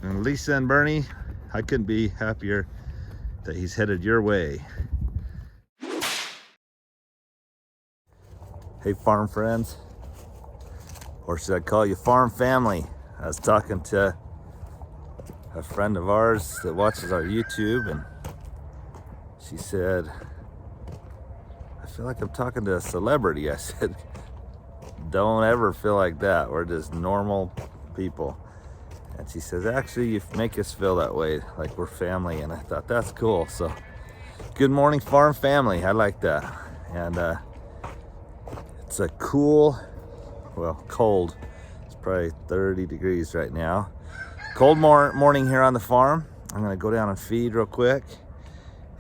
And Lisa and Bernie, I couldn't be happier that he's headed your way. Hey farm friends, or should I call you farm family? I was talking to a friend of ours that watches our YouTube, and she said, I feel like I'm talking to a celebrity. I said, don't ever feel like that. We're just normal people. And she says, actually, you make us feel that way, like we're family. And I thought, that's cool. So good morning, farm family. I like that. And it's a cool, well, cold. It's probably 30 degrees right now. Cold morning here on the farm. I'm gonna go down and feed real quick.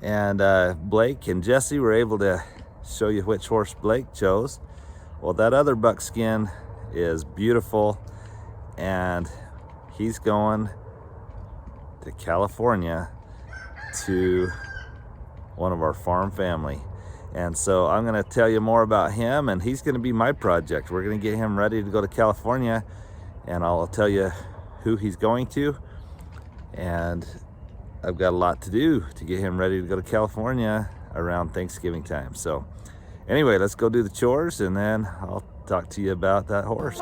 And Blake and Jesse were able to show you which horse Blake chose. Well, that other buckskin is beautiful, and he's going to California to one of our farm family. And so I'm gonna tell you more about him, and he's gonna be my project. We're gonna get him ready to go to California, and I'll tell you who he's going to. And I've got a lot to do to get him ready to go to California around Thanksgiving time. So anyway, let's go do the chores, and then I'll talk to you about that horse.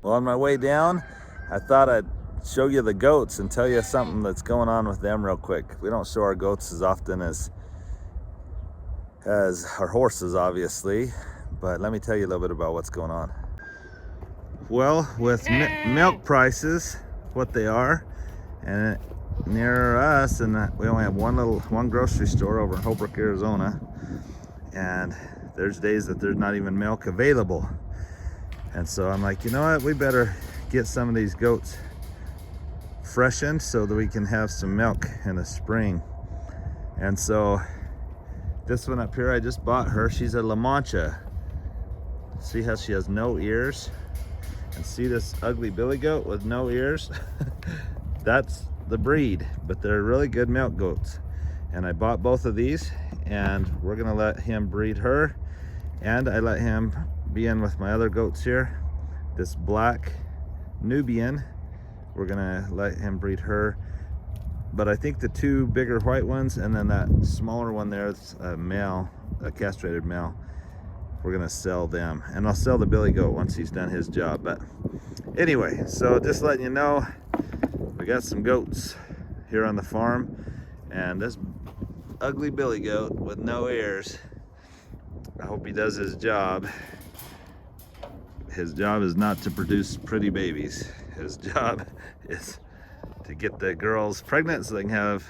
Well, on my way down, I thought I'd show you the goats and tell you something that's going on with them real quick. We don't show our goats as often as our horses, obviously, but let me tell you a little bit about what's going on. Well, with milk prices, what they are, and near us, and we only have one grocery store over in Holbrook, Arizona, and there's days that there's not even milk available. And so I'm like, you know what, we better get some of these goats freshened so that we can have some milk in the spring. And so this one up here, I just bought her. She's a La Mancha. See how she has no ears? And see this ugly billy goat with no ears? That's the breed, but they're really good milk goats. And I bought both of these, and we're gonna let him breed her, and I let him be in with my other goats here. This black Nubian, we're gonna let him breed her. But I think the two bigger white ones, and then that smaller one there, it's a male, a castrated male, we're gonna sell them. And I'll sell the billy goat once he's done his job. But anyway, so just letting you know, we got some goats here on the farm, and this ugly billy goat with no ears, I hope he does his job. His job is not to produce pretty babies. His job is to get the girls pregnant so they can have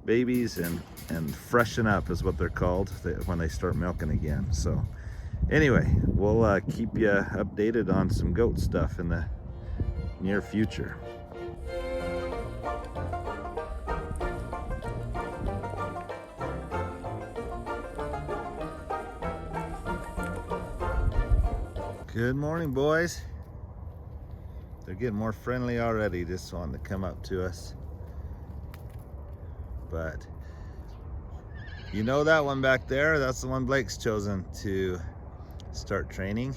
babies and freshen up, is what they're called when they start milking again. So anyway, we'll keep you updated on some goat stuff in the near future. Good morning, boys. They're getting more friendly already, just wanting to come up to us. But you know that one back there, that's the one Blake's chosen to start training.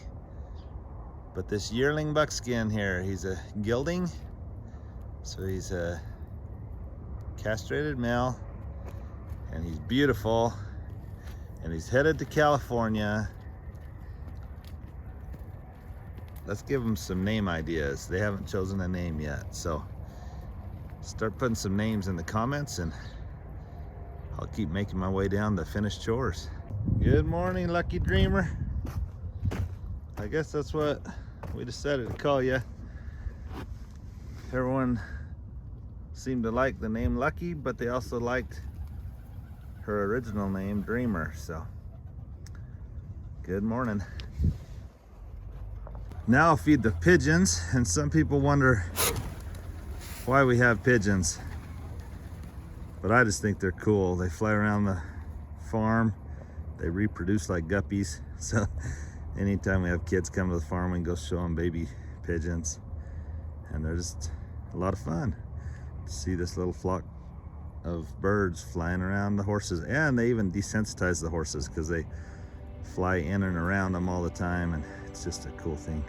But this yearling buckskin here, he's a gelding. So he's a castrated male, and he's beautiful, and he's headed to California. Let's give them some name ideas. They haven't chosen a name yet. So start putting some names in the comments, and I'll keep making my way down to finish chores. Good morning, Lucky Dreamer. I guess that's what we decided to call you. Everyone seemed to like the name Lucky, but they also liked her original name, Dreamer. So good morning. Now I'll feed the pigeons, and some people wonder why we have pigeons. But I just think they're cool. They fly around the farm, they reproduce like guppies. So anytime we have kids come to the farm, we can go show them baby pigeons, and they're just a lot of fun to see this little flock of birds flying around the horses. And they even desensitize the horses because they fly in and around them all the time, and it's just a cool thing.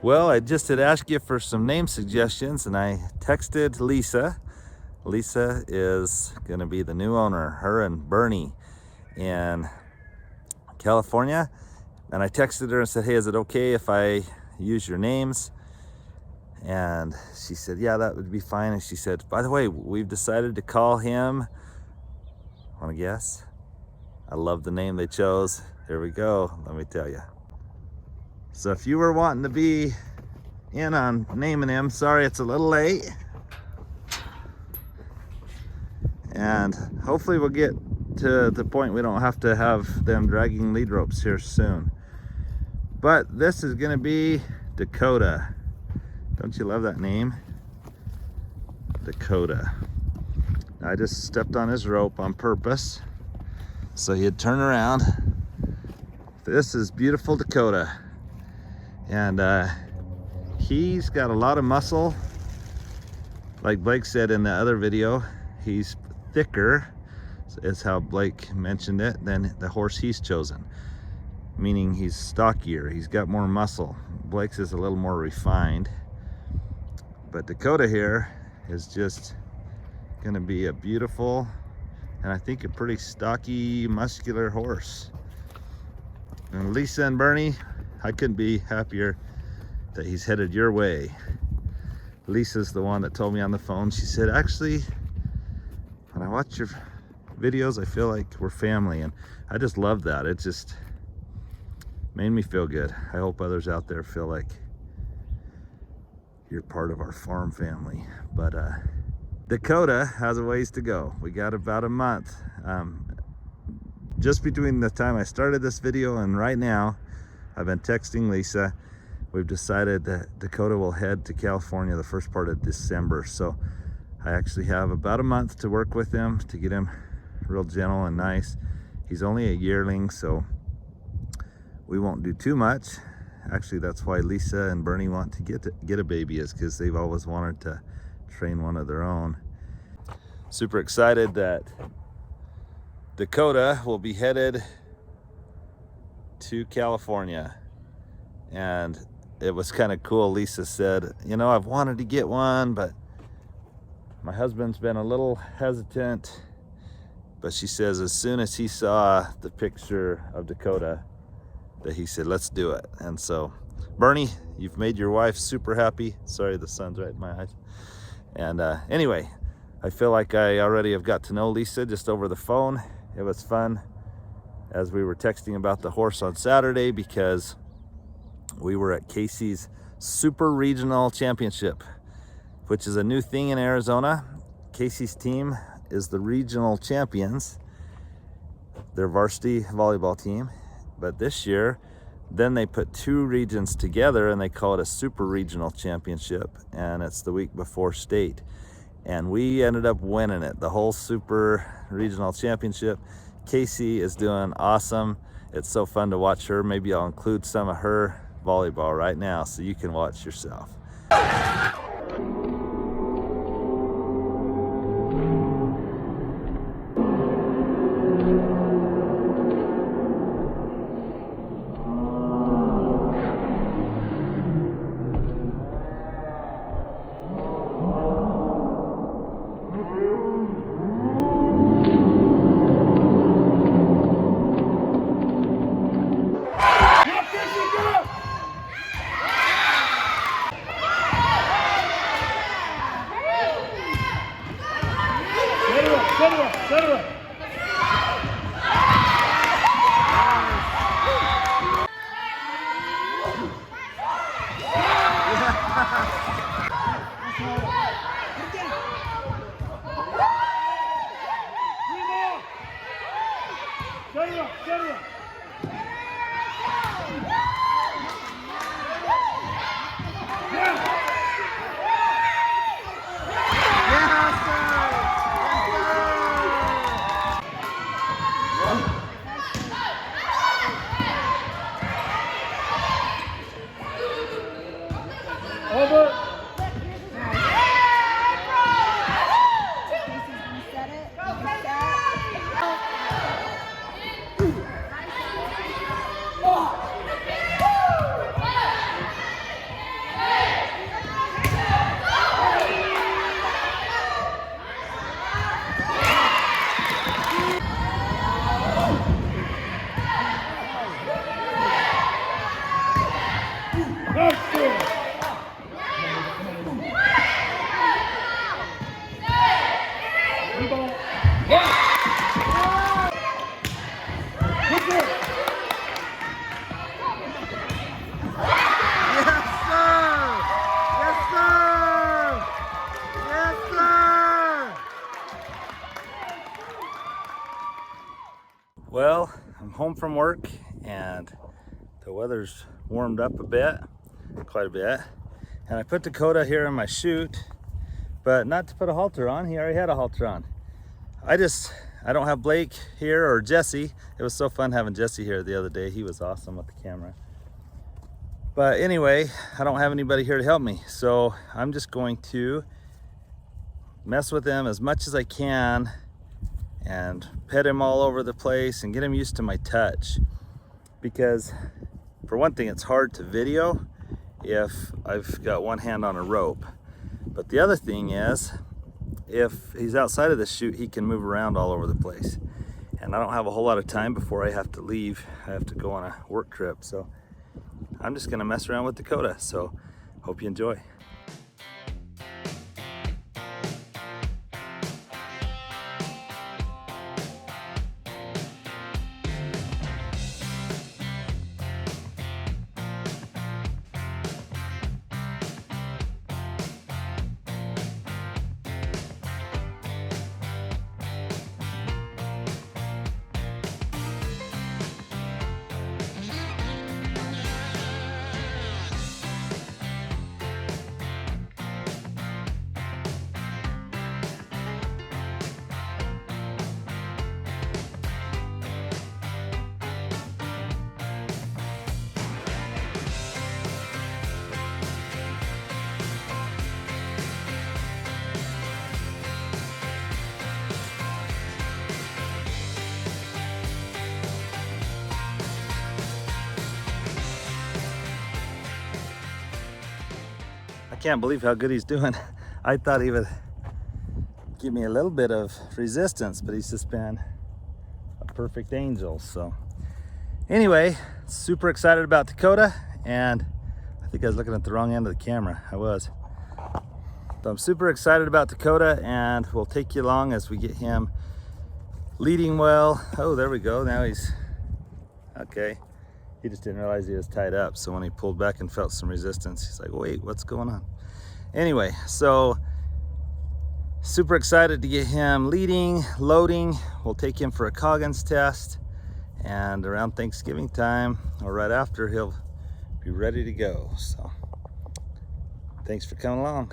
Well, I just had asked you for some name suggestions, and I texted Lisa. Lisa is going to be the new owner, her and Bernie in California. And I texted her and said, hey, is it okay if I use your names? And she said, yeah, that would be fine. And she said, by the way, we've decided to call him, want to guess? I love the name they chose. Here we go. Let me tell you. So if you were wanting to be in on naming him, sorry it's a little late. And hopefully we'll get to the point we don't have to have them dragging lead ropes here soon. But this is gonna be Dakota. Don't you love that name? Dakota. I just stepped on his rope on purpose so he'd turn around. This is beautiful Dakota. And he's got a lot of muscle. Like Blake said in the other video, he's thicker, is how Blake mentioned it, than the horse he's chosen. Meaning he's stockier, he's got more muscle. Blake's is a little more refined. But Dakota here is just gonna be a beautiful, and I think a pretty stocky, muscular horse. And Lisa and Bernie, I couldn't be happier that he's headed your way. Lisa's the one that told me on the phone. She said, actually, when I watch your videos, I feel like we're family. And I just love that. It just made me feel good. I hope others out there feel like you're part of our farm family. But Dakota has a ways to go. We got about a month. Just between the time I started this video and right now, I've been texting Lisa. We've decided that Dakota will head to California the first part of December. So I actually have about a month to work with him to get him real gentle and nice. He's only a yearling, so we won't do too much. Actually, that's why Lisa and Bernie want to get a baby, is because they've always wanted to train one of their own. Super excited that Dakota will be headed to California. And it was kind of cool. Lisa said, you know, I've wanted to get one, but my husband's been a little hesitant. But she says as soon as he saw the picture of Dakota, that he said, let's do it. And so, Bernie, you've made your wife super happy. Sorry, the sun's right in my eyes. And anyway, I feel like I already have got to know Lisa just over the phone. It was fun as we were texting about the horse on Saturday, because we were at Casey's Super Regional Championship, which is a new thing in Arizona. Casey's team is the regional champions. They're varsity volleyball team. But this year, then they put two regions together and they call it a Super Regional Championship. And it's the week before state. And we ended up winning it, the whole Super Regional Championship. Casey is doing awesome. It's so fun to watch her. Maybe I'll include some of her volleyball right now so you can watch yourself. home from work and the weather's warmed up a bit, quite a bit. And I put Dakota here in my chute, but not to put a halter on. He already had a halter on. I don't have Blake here or Jesse. It was so fun having Jesse here the other day. He was awesome with the camera. But anyway, I don't have anybody here to help me. So I'm just going to mess with him as much as I can and pet him all over the place and get him used to my touch. Because for one thing, it's hard to video if I've got one hand on a rope. But the other thing is, if he's outside of the chute, he can move around all over the place. And I don't have a whole lot of time before I have to leave. I have to go on a work trip. So I'm just gonna mess around with Dakota. So hope you enjoy. I can't believe how good he's doing. I thought he would give me a little bit of resistance, but he's just been a perfect angel. So anyway, super excited about Dakota, and I think I was looking at the wrong end of the camera. I was. So I'm super excited about Dakota, and we'll take you along as we get him leading well. Oh, there we go. Now he's okay. He just didn't realize he was tied up. So when he pulled back and felt some resistance, he's like, wait, what's going on? Anyway, so super excited to get him leading, loading. We'll take him for a Coggins test, and around Thanksgiving time or right after, he'll be ready to go. So thanks for coming along.